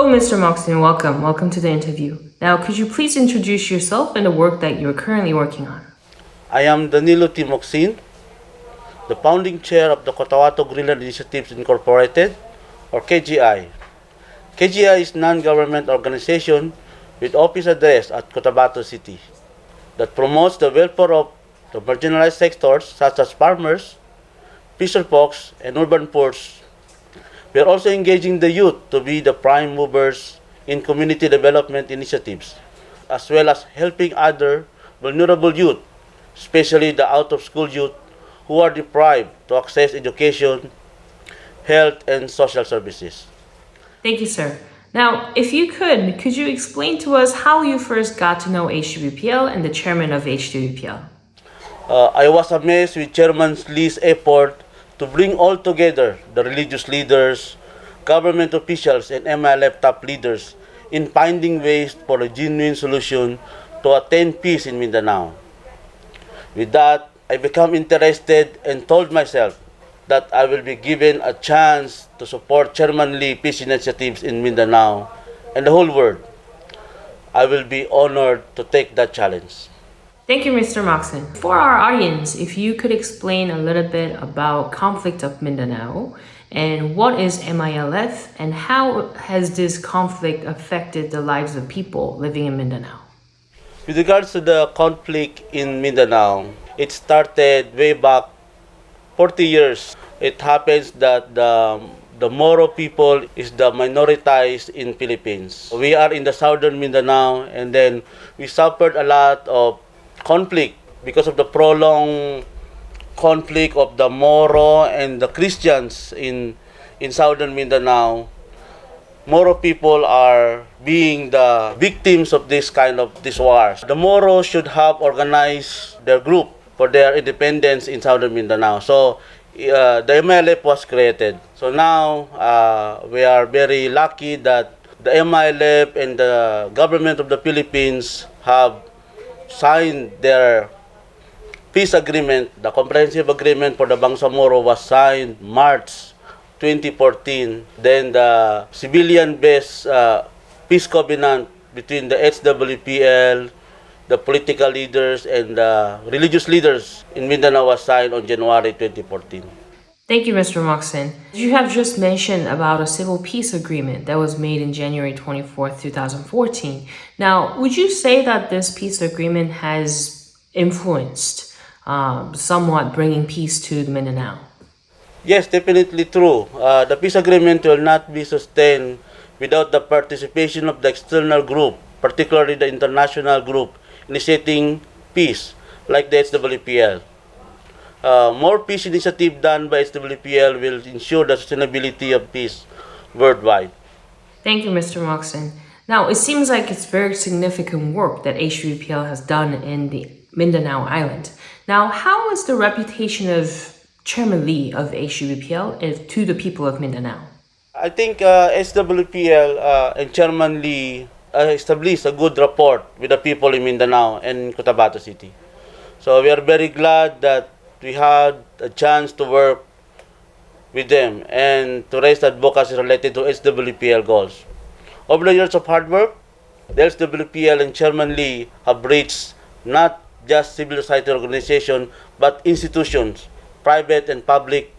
Mr. Mocsin. Welcome. Welcome to the interview. Now, could you please introduce yourself and the work that you're currently working on? I am Danilo Mocsin, the founding chair of the Kutawato Greenland Initiatives Incorporated, or KGI. KGI is a non-government organization with office address at Cotabato City that promotes the welfare of the marginalized sectors such as farmers, fisher folks, and urban poors. We are also engaging the youth to be the prime movers in community development initiatives, as well as helping other vulnerable youth, especially the out-of-school youth who are deprived to access education, health, and social services. Thank you, sir. Now, if you could you explain to us how you first got to know HWPL and the chairman of HWPL? I was amazed with Chairman Lee's effort to bring all together the religious leaders, government officials, and MILF top leaders in finding ways for a genuine solution to attain peace in Mindanao. With that, I became interested and told myself that I will be given a chance to support Chairman Lee peace initiatives in Mindanao and the whole world. I will be honored to take that challenge. Thank you, Mr. Mocsin. For our audience, if you could explain a little bit about conflict of Mindanao and what is MILF and how has this conflict affected the lives of people living in Mindanao? With regards to the conflict in Mindanao, it started way back 40 years. It happens that the Moro people is the minoritized in Philippines. We are in the southern Mindanao, and then we suffered a lot of conflict because of the prolonged conflict of the Moro and the Christians in southern Mindanao. Moro people are being the victims of this wars. The Moro should have organized their group for their independence in southern Mindanao. So the MILF was created. So now we are very lucky that the MILF and the government of the Philippines have signed their peace agreement. The comprehensive agreement for the Bangsamoro was signed March 2014. Then the civilian-based peace covenant between the HWPL, the political leaders, and the religious leaders in Mindanao was signed on January 2014. Thank you, Mr. Mocsin. You have just mentioned about a civil peace agreement that was made in January 24th, 2014. Now, would you say that this peace agreement has influenced somewhat bringing peace to the Mindanao? Yes, definitely true. The peace agreement will not be sustained without the participation of the external group, particularly the international group, initiating peace, like the HWPL. More peace initiative done by HWPL will ensure the sustainability of peace worldwide. Thank you, Mr. Mocsin. Now, it seems like it's very significant work that HWPL has done in the Mindanao Island. Now, how is the reputation of Chairman Lee of HWPL to the people of Mindanao? I think HWPL and Chairman Lee established a good rapport with the people in Mindanao and Cotabato City. So we are very glad that we had a chance to work with them and to raise advocacy related to HWPL goals. Over the years of hard work, the HWPL and Chairman Lee have reached not just civil society organizations, but institutions, private and public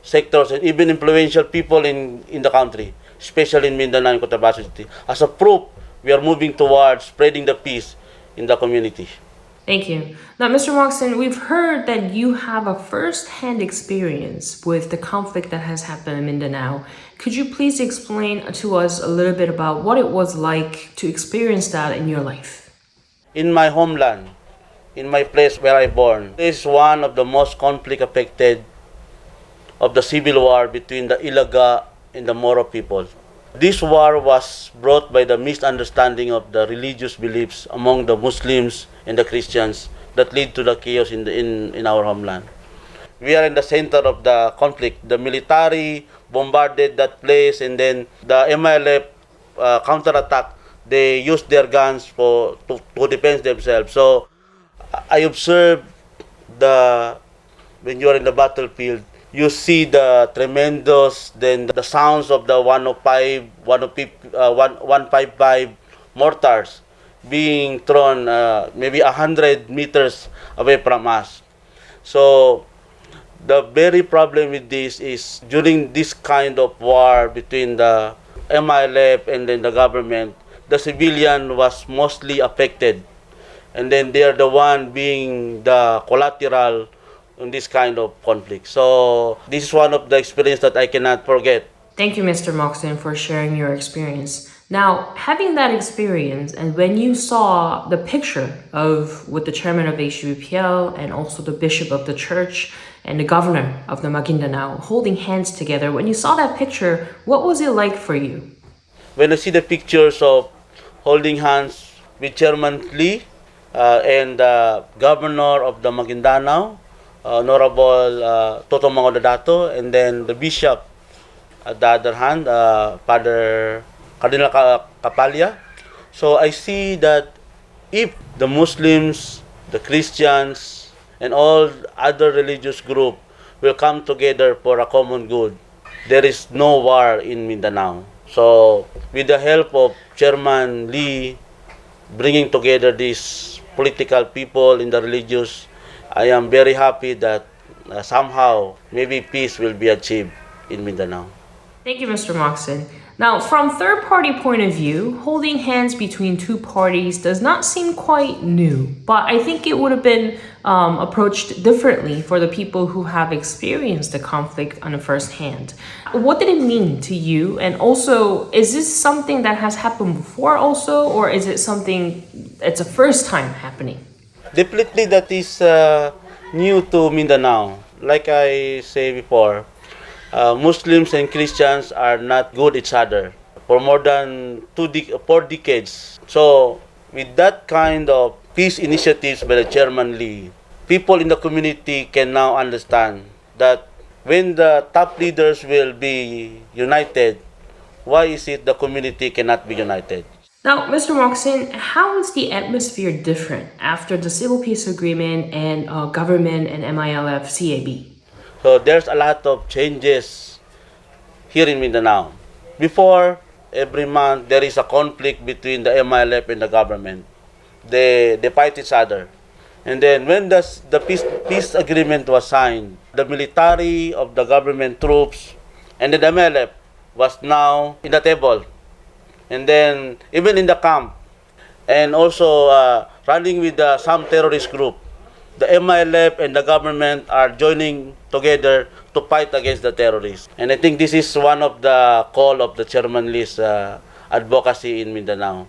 sectors, and even influential people in the country, especially in Mindanao and Cotabato City. As a proof, we are moving towards spreading the peace in the community. Thank you. Now, Mr. Mocsin, we've heard that you have a first-hand experience with the conflict that has happened in Mindanao. Could you please explain to us a little bit about what it was like to experience that in your life? In my homeland, in my place where I born, this is one of the most conflict-affected of the civil war between the Ilaga and the Moro people. This war was brought by the misunderstanding of the religious beliefs among the Muslims and the Christians that lead to the chaos in our homeland. We are in the center of the conflict. The military bombarded that place, and then the MILF counterattack. They used their guns to defend themselves. So I observed when you are in the battlefield, you see the tremendous, then the sounds of the 155 mortars being thrown maybe 100 meters away from us. So the very problem with this is during this kind of war between the MILF and then the government, the civilian was mostly affected. And then they are the one being the collateral in this kind of conflict. So this is one of the experience that I cannot forget. Thank you, Mr. Mocsin, for sharing your experience. Now, having that experience, and when you saw the picture of with the chairman of HWPL and also the bishop of the church and the governor of the Magindanao holding hands together, when you saw that picture, what was it like for you? When I see the pictures of holding hands with Chairman Lee and the governor of the Magindanao, Honorable Toto Mangodadato, and then the bishop at the other hand, Father Cardinal Kapalya. So I see that if the Muslims, the Christians, and all other religious groups will come together for a common good, there is no war in Mindanao. So with the help of Chairman Lee, bringing together these political people in the religious, I am very happy that somehow maybe peace will be achieved in Mindanao. Thank you, Mr. Mocsin. Now, from third-party point of view, holding hands between two parties does not seem quite new, but I think it would have been approached differently for the people who have experienced the conflict on the first hand. What did it mean to you? And also, is this something that has happened before also, or is it something it's a first time happening? Definitely that is new to Mindanao. Like I say before, Muslims and Christians are not good each other for more than 4 decades. So with that kind of peace initiatives by the Chairman Lee, people in the community can now understand that when the top leaders will be united, why is it the community cannot be united? Now, Mr. Mocsin, how is the atmosphere different after the Civil Peace Agreement and government and MILF CAB? So there's a lot of changes here in Mindanao. Before, every month there is a conflict between the MILF and the government. They fight each other. And then when the peace agreement was signed, the military of the government troops and the MILF was now in the table. And then even in the camp, and also running with some terrorist group, the MILF and the government are joining together to fight against the terrorists. And I think this is one of the call of the Chairman Lee's advocacy in Mindanao.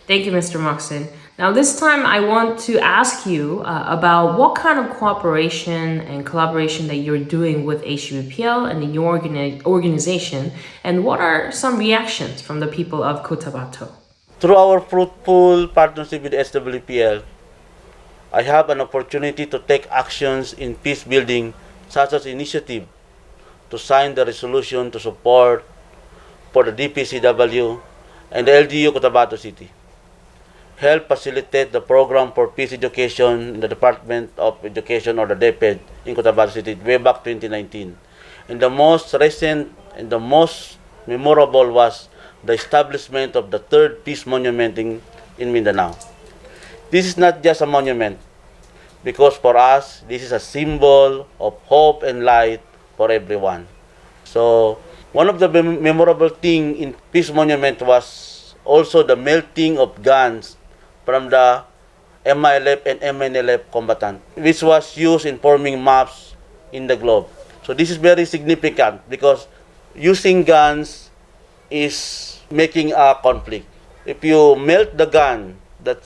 Thank you, Mr. Mocsin. Now, this time I want to ask you about what kind of cooperation and collaboration that you're doing with HWPL and your organization, and what are some reactions from the people of Kutawato? Through our fruitful partnership with HWPL, I have an opportunity to take actions in peace building, such as initiative to sign the resolution to support for the DPCW and the LGU Cotabato City. Help facilitate the program for peace education in the Department of Education, or the DepEd, in Cotabato City way back 2019. And the most recent and the most memorable was the establishment of the third peace monument in Mindanao. This is not just a monument, because for us, this is a symbol of hope and light for everyone. So, one of the memorable things in Peace Monument was also the melting of guns from the MILF and MNLF combatant, which was used in forming maps in the globe. So this is very significant because using guns is making a conflict. If you melt the gun, that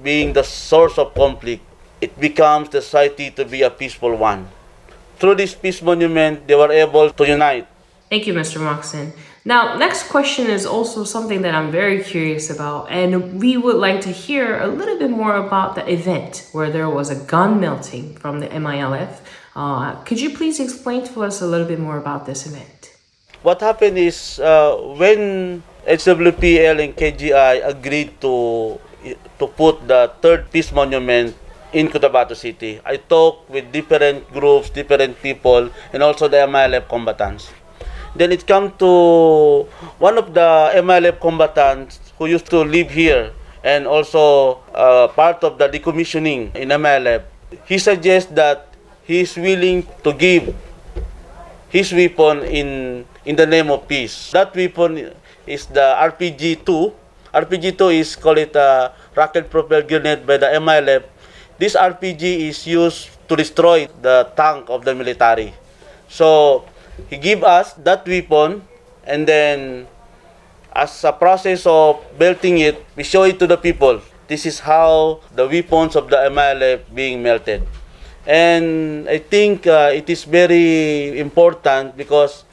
being the source of conflict, it becomes the society to be a peaceful one. Through this peace monument, they were able to unite. Thank you, Mr. Mocsin. Now, next question is also something that I'm very curious about, and we would like to hear a little bit more about the event where there was a gun melting from the MILF. Could you please explain to us a little bit more about this event? What happened is when HWPL and KGI agreed to put the third peace monument in Cotabato City. I talked with different groups, different people, and also the MILF combatants. Then it come to one of the MILF combatants who used to live here and also part of the decommissioning in MILF. He suggests that he is willing to give his weapon in the name of peace. That weapon is the RPG-2. RPG-2 is called it a rocket-propelled grenade by the MILF. This RPG is used to destroy the tank of the military. So he give us that weapon, and then as a process of melting it, we show it to the people. This is how the weapons of the MILF being melted. And I think it is very important because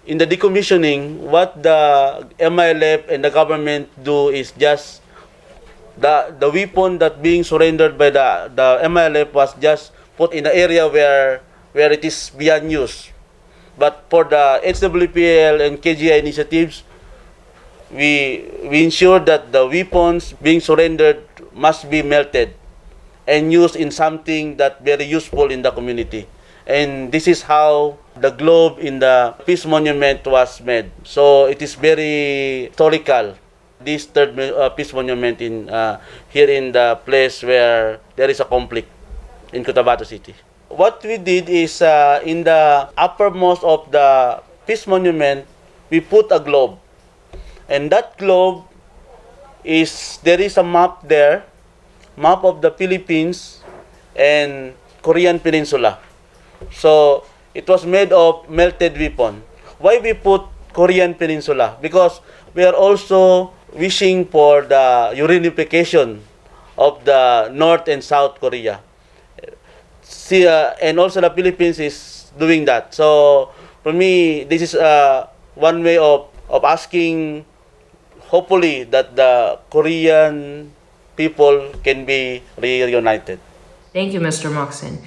in the decommissioning, what the MILF and the government do is just the weapon that being surrendered by the MILF was just put in the area where it is beyond use. But for the HWPL and KGI initiatives, we ensure that the weapons being surrendered must be melted and used in something that very useful in the community. And this is how the globe in the Peace Monument was made. So it is very historical, this third Peace Monument in here in the place where there is a conflict in Cotabato City. What we did is in the uppermost of the Peace Monument, we put a globe. And that globe there is a map there, map of the Philippines and Korean Peninsula. So it was made of melted weapon. Why we put Korean Peninsula? Because we are also wishing for the reunification of the North and South Korea. See, and also the Philippines is doing that. So for me, this is one way of asking, hopefully, that the Korean people can be reunited. Thank you, Mr. Mocsin.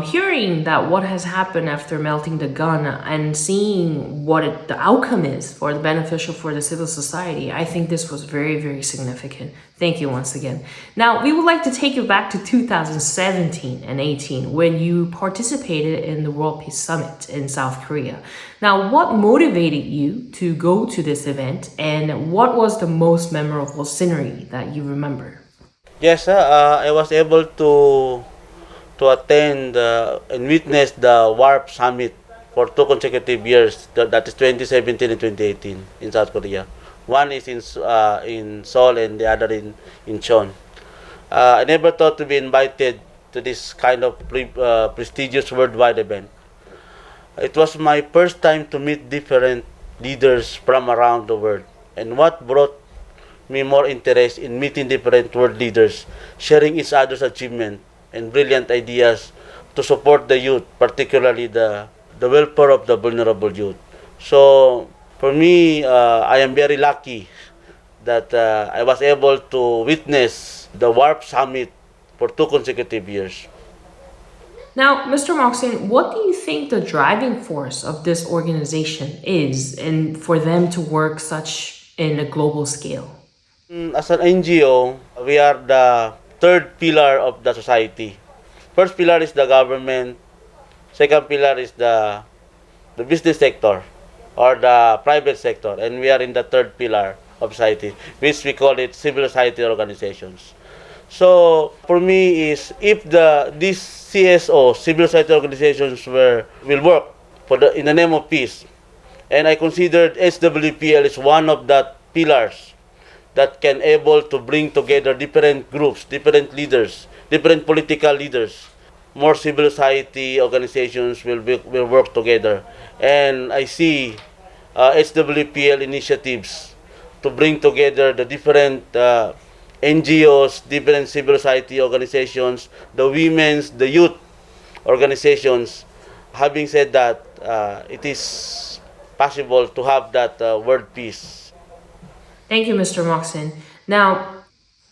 Hearing that what has happened after melting the gun and seeing what the outcome is for the beneficial for the civil society, I think this was very, very significant. Thank you once again. Now, we would like to take you back to 2017 and 18 when you participated in the World Peace Summit in South Korea. Now, what motivated you to go to this event, and what was the most memorable scenery that you remember? Yes, I was able to attend and witness the WARP Summit for 2 consecutive years. That is 2017 and 2018 in South Korea. One is in Seoul and the other in Incheon. I never thought to be invited to this kind of prestigious worldwide event. It was my first time to meet different leaders from around the world. And what brought me more interest in meeting different world leaders, sharing each other's achievement and brilliant ideas to support the youth, particularly the welfare of the vulnerable youth. So for me, I am very lucky that I was able to witness the WARP Summit for 2 consecutive years. Now, Mr. Mocsin, what do you think the driving force of this organization is and for them to work such in a global scale? As an NGO, we are the third pillar of the society. First pillar is the government. Second pillar is the business sector or the private sector. And we are in the third pillar of society, which we call it civil society organizations. So for me is if these CSO, civil society organizations will work in the name of peace, and I considered HWPL is one of that pillars that can able to bring together different groups, different leaders, different political leaders. More civil society organizations will work together. And I see HWPL initiatives to bring together the different NGOs, different civil society organizations, the women's, the youth organizations. Having said that, it is possible to have that world peace. Thank you, Mr. Mocsin. Now,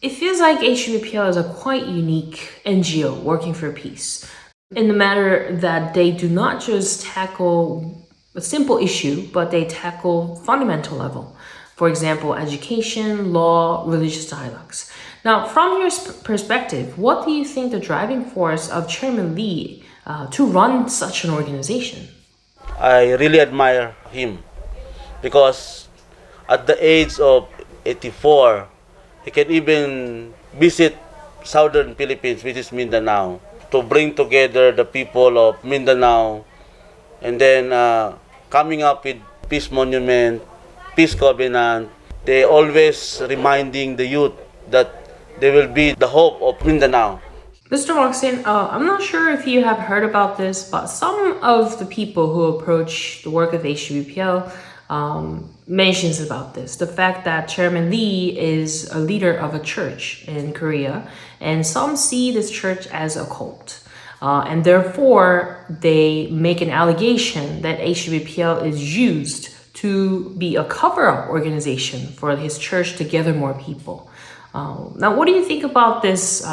it feels like HWPL is a quite unique NGO working for peace in the matter that they do not just tackle a simple issue, but they tackle fundamental level. For example, education, law, religious dialogues. Now, from your perspective, what do you think the driving force of Chairman Lee to run such an organization? I really admire him because at the age of 84, he can even visit southern Philippines, which is Mindanao, to bring together the people of Mindanao, and then coming up with peace monument, peace covenant. They always reminding the youth that they will be the hope of Mindanao. Mr. Mocsin, I'm not sure if you have heard about this, but some of the people who approach the work of HWPL mentions about this. The fact that Chairman Lee is a leader of a church in Korea, and some see this church as a cult. And therefore, they make an allegation that HWPL is used to be a cover-up organization for his church to gather more people. Now, what do you think about this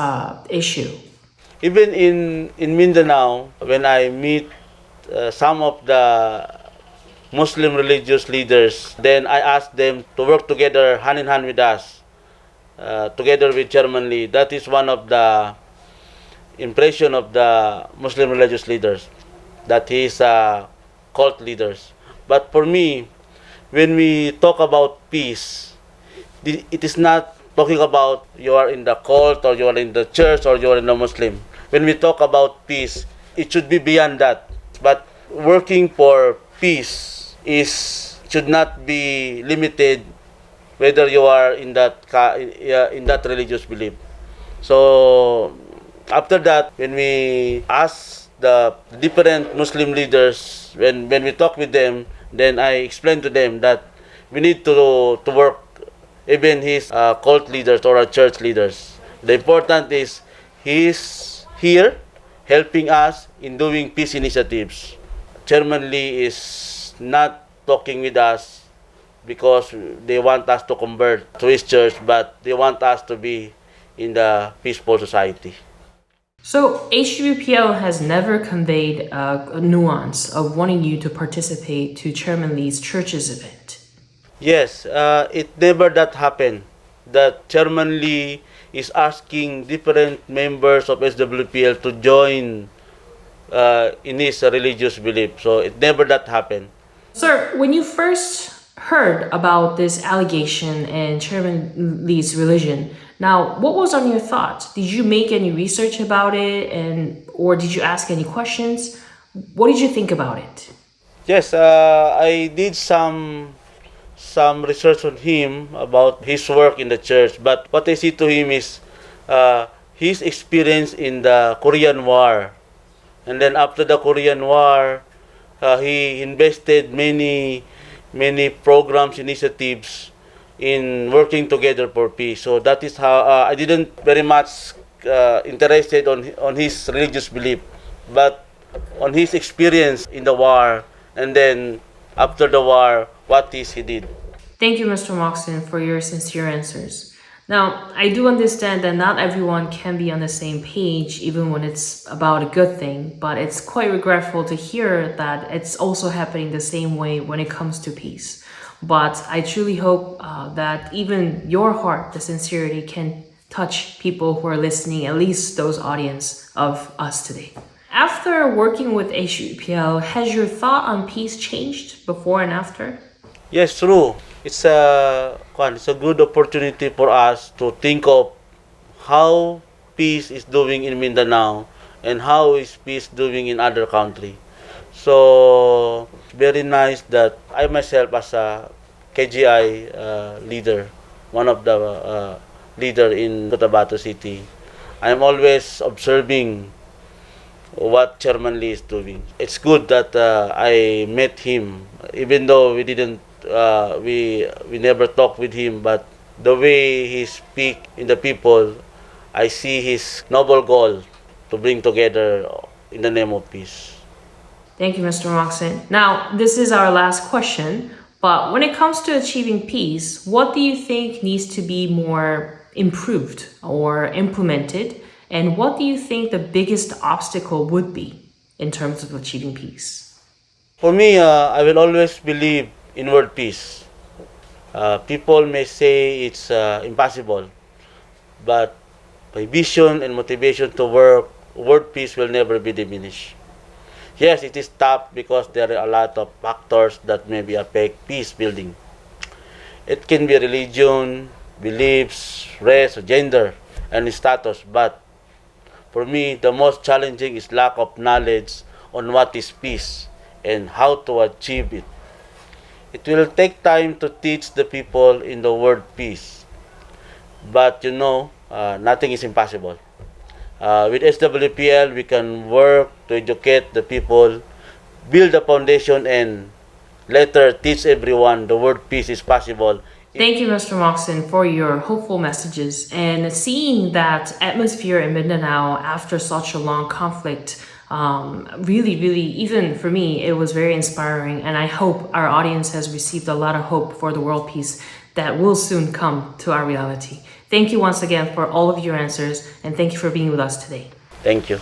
issue? Even in Mindanao, when I meet some of the Muslim religious leaders, then I ask them to work together hand in hand with us, together with Chairman Lee. That is one of the impression of the Muslim religious leaders, that he is a cult leaders. But for me, when we talk about peace, it is not talking about you are in the cult or you are in the church or you are in the Muslim. When we talk about peace, it should be beyond that. But working for peace should not be limited whether you are in that religious belief. So after that, when we ask the different Muslim leaders, when we talk with them, then I explain to them that we need to work, even his cult leaders or our church leaders. The important is he's here helping us in doing peace initiatives. Chairman Lee is not talking with us because they want us to convert to his church, but they want us to be in the peaceful society. So HWPL has never conveyed a nuance of wanting you to participate to Chairman Lee's church's event. Yes, it never that happened. That Chairman Lee is asking different members of HWPL to join in his religious belief. So it never that happened. Sir, when you first heard about this allegation and Chairman Lee's religion, now what was on your thoughts? Did you make any research about it, or did you ask any questions? What did you think about it? Yes, I did some research on him about his work in the church. But what I see to him is his experience in the Korean War. And then after the Korean War, he invested many programs, initiatives in working together for peace. So that is how I didn't very much interested on his religious belief, but on his experience in the war, and then after the war, what is he did. Thank you, Mr. Mocsin, for your sincere answers. Now, I do understand that not everyone can be on the same page, even when it's about a good thing, but it's quite regretful to hear that it's also happening the same way when it comes to peace. But I truly hope that even your heart, the sincerity, can touch people who are listening, at least those audience of us today. After working with HWPL, has your thought on peace changed before and after? Yes, true. It's a good opportunity for us to think of how peace is doing in Mindanao and how is peace doing in other country. So very nice that I myself as a KGI leader, one of the leader in Cotabato City, I am always observing what Chairman Lee is doing. It's good that I met him, even though we didn't we never talked with him, but the way he speak in the people, I see his noble goal to bring together in the name of peace. Thank you, Mr. Mocsin. Now, this is our last question, but when it comes to achieving peace, what do you think needs to be more improved or implemented, and what do you think the biggest obstacle would be in terms of achieving peace? For me, I will always believe in world peace. People may say it's impossible, but my vision and motivation to work world peace will never be diminished. Yes, it is tough because there are a lot of factors that maybe affect peace building. It can be religion, beliefs, race, gender, and status, but for me, the most challenging is lack of knowledge on what is peace and how to achieve it. It will take time to teach the people in the word peace, but nothing is impossible. With HWPL, we can work to educate the people, build a foundation, and later teach everyone the word peace is possible. Thank you, Mr. Mocsin, for your hopeful messages. And seeing that atmosphere in Mindanao after such a long conflict, really, even for me, it was very inspiring. And I hope our audience has received a lot of hope for the world peace that will soon come to our reality. Thank you once again for all of your answers, and thank you for being with us today. Thank you.